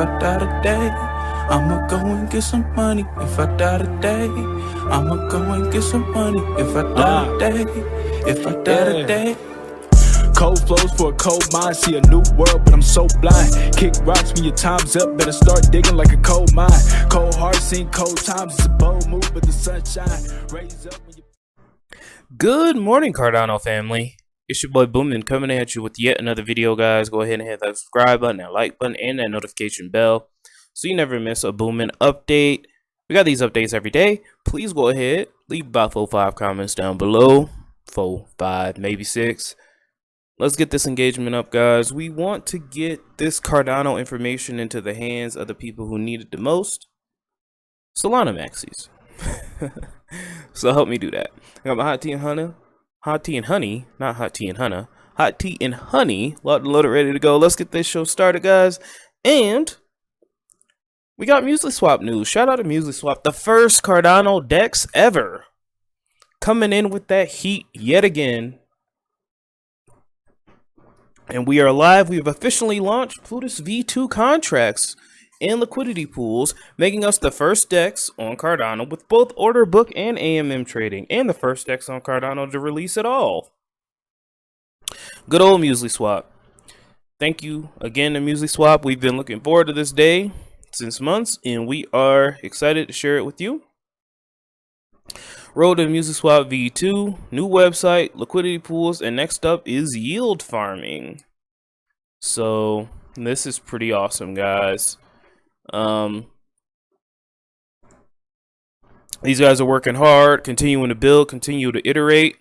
I die today, I'ma go and get some money. If I die today, I'ma go and get some money. If I die today, if I die today. Cold flows for a cold mind, see a new world, but I'm so blind. Kick rocks when your time's up, better start digging like a coal mine. Cold heart, seen cold times, it's a bold move, but the sunshine raise up when you... Good morning, Cardano family. It's your boy Boomin coming at you with yet another video, guys. Go ahead and hit that subscribe button, that like button, and that notification bell so you never miss a Boomin update. We got these updates every day. Please go ahead, leave about 4-5 comments down below. 4, 5, maybe 6. Let's get this engagement up, guys. We want to get this Cardano information into the hands of the people who need it the most. Solana maxis. So help me do that. I got my hot tea and honey. Hot tea and honey, not hot tea and honey. Hot tea and honey. Loaded, ready to go. Let's get this show started, guys. And we got MuesliSwap news. Shout out to MuesliSwap, the first Cardano DEX ever, coming in with that heat yet again. And we are live. We've officially launched Plutus V2 contracts and liquidity pools, making us the first DEX on Cardano with both order book and AMM trading, and the first DEX on Cardano to release it all. Good old MuesliSwap. Thank you again to MuesliSwap. We've been looking forward to this day since months, and we are excited to share it with you. Road to MuesliSwap V2, new website, liquidity pools, and next up is yield farming. So this is pretty awesome, guys. These guys are working hard, continuing to build, continue to iterate,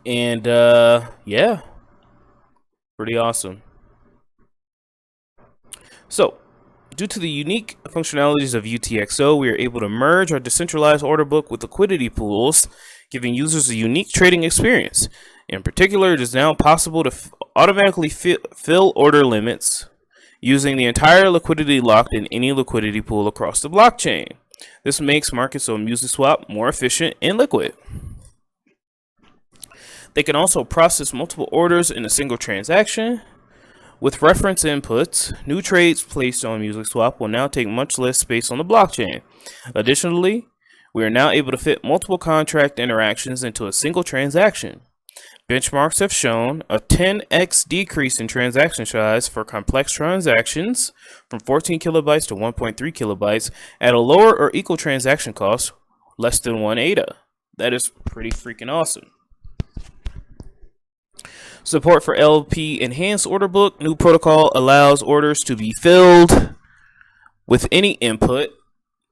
and yeah, pretty awesome. So due to the unique functionalities of UTXO, we are able to merge our decentralized order book with liquidity pools, giving users a unique trading experience. In particular, it is now possible to automatically fill order limits using the entire liquidity locked in any liquidity pool across the blockchain. This makes markets on MuesliSwap more efficient and liquid. They can also process multiple orders in a single transaction. With reference inputs, new trades placed on MuesliSwap will now take much less space on the blockchain. Additionally, we are now able to fit multiple contract interactions into a single transaction. Benchmarks have shown a 10x decrease in transaction size for complex transactions from 14 kilobytes to 1.3 kilobytes at a lower or equal transaction cost, less than 1 ADA. That is pretty freaking awesome. Support for LP enhanced order book. New protocol allows orders to be filled with any input,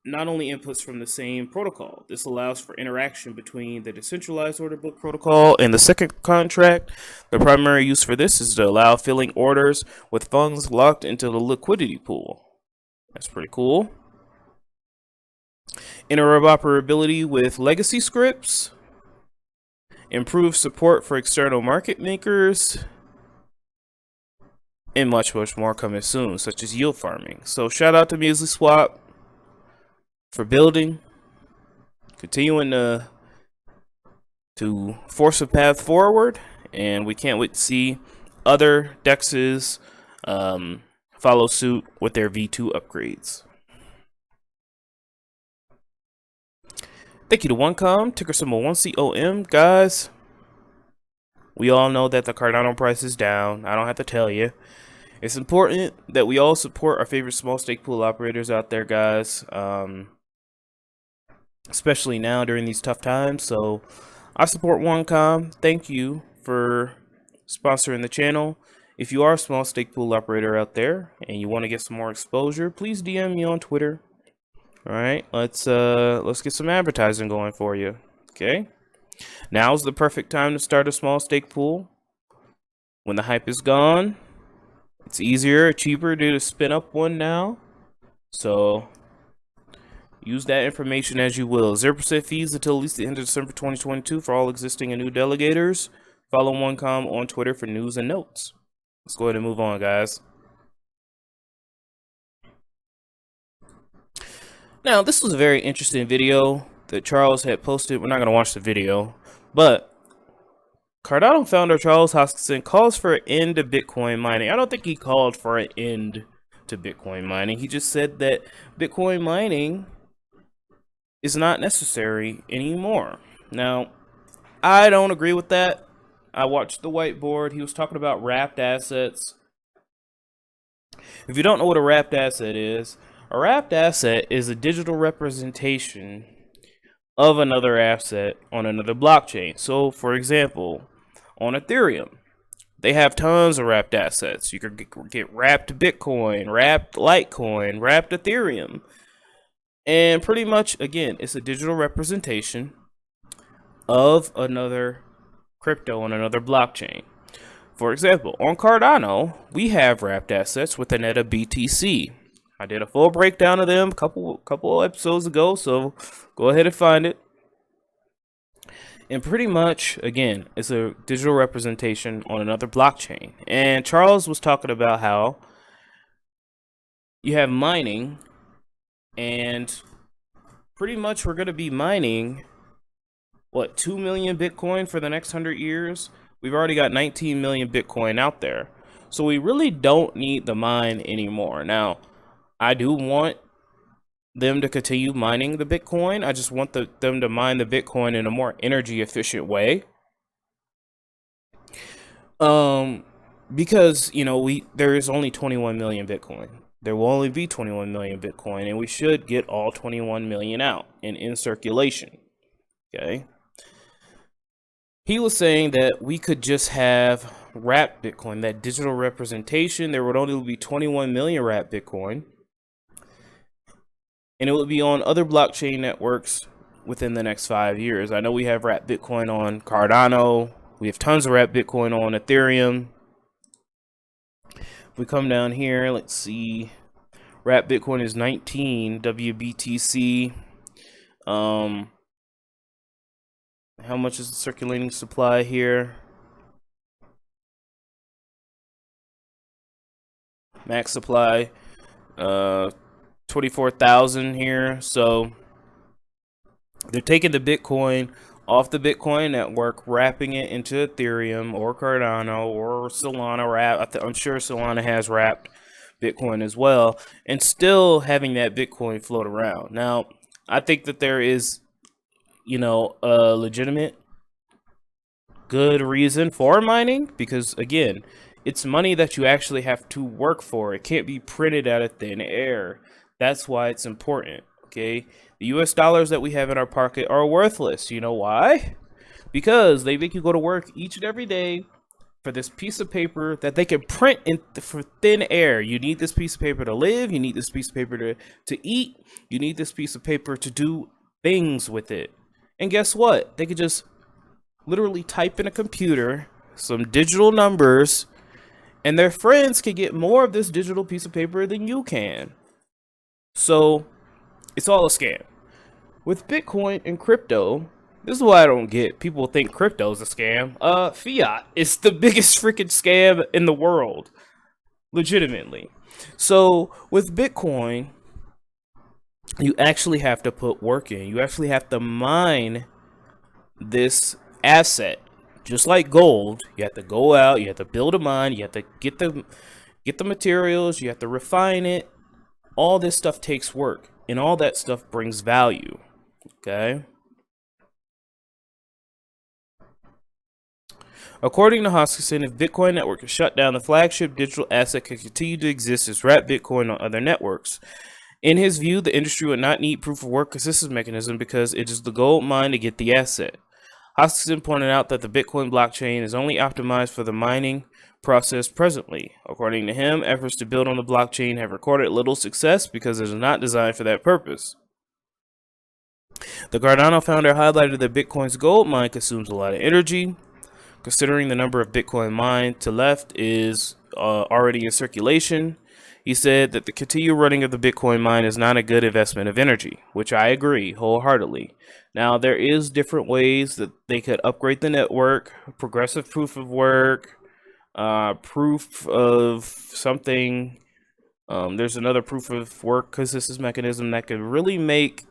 not only inputs from the same protocol. This allows for interaction between the decentralized order book protocol and the second contract. The primary use for this is to allow filling orders with funds locked into the liquidity pool. That's pretty cool. Interoperability with legacy scripts. Improved support for external market makers, and much more coming soon, such as yield farming. So shout out to MuesliSwap for building, continuing to force a path forward, and we can't wait to see other DEXs follow suit with their V2 upgrades. Thank you to OneCom, ticker symbol 1COM. Guys, we all know that the Cardano price is down. I don't have to tell you. It's important that we all support our favorite small stake pool operators out there, guys. Especially now during these tough times. So I support OneCom. Thank you for sponsoring the channel. If you are a small stake pool operator out there and you want to get some more exposure, please DM me on Twitter. All right, let's get some advertising going for you. Okay, now's the perfect time to start a small stake pool. When the hype is gone, it's easier, cheaper to spin up one now. So use that information as you will. 0% fees until at least the end of December 2022 for all existing and new delegators. Follow OneCom on Twitter for news and notes. Let's go ahead and move on, guys. Now, this was a very interesting video that Charles had posted. We're not going to watch the video, but Cardano founder Charles Hoskinson calls for an end to Bitcoin mining. I don't think he called for an end to Bitcoin mining. He just said that Bitcoin mining is not necessary anymore. Now, I don't agree with that. I watched the whiteboard. He was talking about wrapped assets. If you don't know what a wrapped asset is, a wrapped asset is a digital representation of another asset on another blockchain. So, for example, on Ethereum, they have tons of wrapped assets. You could get wrapped Bitcoin, wrapped Litecoin, wrapped Ethereum. And pretty much, again, it's a digital representation of another crypto on another blockchain. For example, on Cardano, we have wrapped assets with the net of BTC. I did a full breakdown of them a couple episodes ago, so go ahead and find it. And pretty much, again, it's a digital representation on another blockchain. And Charles was talking about how you have mining, and pretty much we're going to be mining, what, 2 million Bitcoin for the next 100 years? We've already got 19 million Bitcoin out there. So we really don't need the mine anymore. Now, I do want them to continue mining the Bitcoin. I just want them to mine the Bitcoin in a more energy efficient way. Because, you know, there is only 21 million Bitcoin. There will only be 21 million Bitcoin, and we should get all 21 million out and in circulation. Okay. He was saying that we could just have wrapped Bitcoin, that digital representation. There would only be 21 million wrapped Bitcoin. And it would be on other blockchain networks within the next 5 years. I know we have wrapped Bitcoin on Cardano. We have tons of wrapped Bitcoin on Ethereum. If we come down here, let's see. Wrapped Bitcoin is 19 WBTC. How much is the circulating supply here? Max supply, 24,000 here. So they're taking the Bitcoin off the Bitcoin network, wrapping it into Ethereum or Cardano or Solana. I'm sure Solana has wrapped Bitcoin as well, and still having that Bitcoin float around. Now, I think that there is, you know, a legitimate good reason for mining, because again, it's money that you actually have to work for. It can't be printed out of thin air. That's why it's important. Okay, the US dollars that we have in our pocket are worthless. You know why? Because they make you go to work each and every day for this piece of paper that they can print for thin air. You need this piece of paper to live. You need this piece of paper to eat. You need this piece of paper to do things with it. And guess what? They could just literally type in a computer some digital numbers, and their friends can get more of this digital piece of paper than you can. So it's all a scam. With Bitcoin and crypto, this is what I don't get. People think crypto is a scam. Fiat is the biggest freaking scam in the world. Legitimately. So with Bitcoin, you actually have to put work in. You actually have to mine this asset. Just like gold, you have to go out, you have to build a mine, you have to get the materials, you have to refine it. All this stuff takes work, and all that stuff brings value. Okay? According to Hoskinson, if Bitcoin network is shut down, the flagship digital asset can continue to exist as wrapped Bitcoin on other networks. In his view, the industry would not need proof of work consensus mechanism because it is the gold mine to get the asset. Hoskinson pointed out that the Bitcoin blockchain is only optimized for the mining process presently. According to him, efforts to build on the blockchain have recorded little success because it is not designed for that purpose. The Cardano founder highlighted that Bitcoin's gold mine consumes a lot of energy. Considering the number of Bitcoin mined to left is already in circulation, he said that the continued running of the Bitcoin mine is not a good investment of energy, which I agree wholeheartedly. Now, there is different ways that they could upgrade the network, progressive proof of work, proof of something. There's another proof of work consensus mechanism that could really make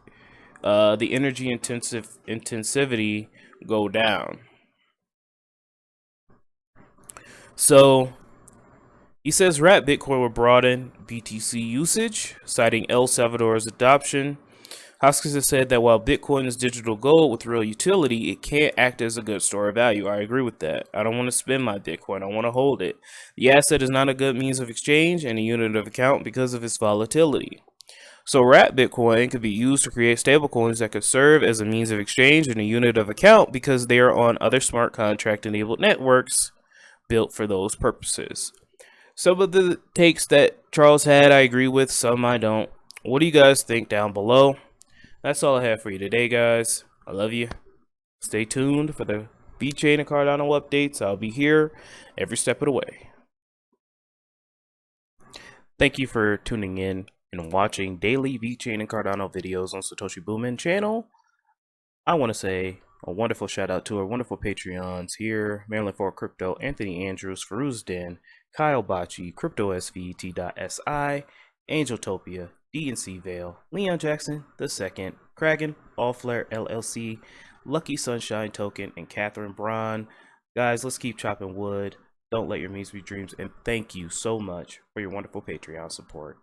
the energy intensivity go down. So he says Wrapped Bitcoin will broaden BTC usage, citing El Salvador's adoption. Hoskinson said that while Bitcoin is digital gold with real utility, it can't act as a good store of value. I agree with that. I don't want to spend my Bitcoin. I want to hold it. The asset is not a good means of exchange and a unit of account because of its volatility. So Wrapped Bitcoin could be used to create stablecoins that could serve as a means of exchange and a unit of account because they are on other smart contract enabled networks built for those purposes. Some of the takes that Charles had, I agree with. Some I don't. What do you guys think down below? That's all I have for you today, guys. I love you. Stay tuned for the Vechain and Cardano updates. I'll be here every step of the way. Thank you for tuning in and watching daily Vechain and Cardano videos on Satoshi Boomin channel. I want to say a wonderful shout out to our wonderful Patreons here: Maryland for Crypto, Anthony Andrews, Faruz Den, Kyle Bocci, CryptoSVT.si, Angeltopia, DNC Vale, Leon Jackson II, Kraken, All Flare LLC, Lucky Sunshine Token, and Catherine Braun. Guys, let's keep chopping wood. Don't let your means be dreams, and thank you so much for your wonderful Patreon support.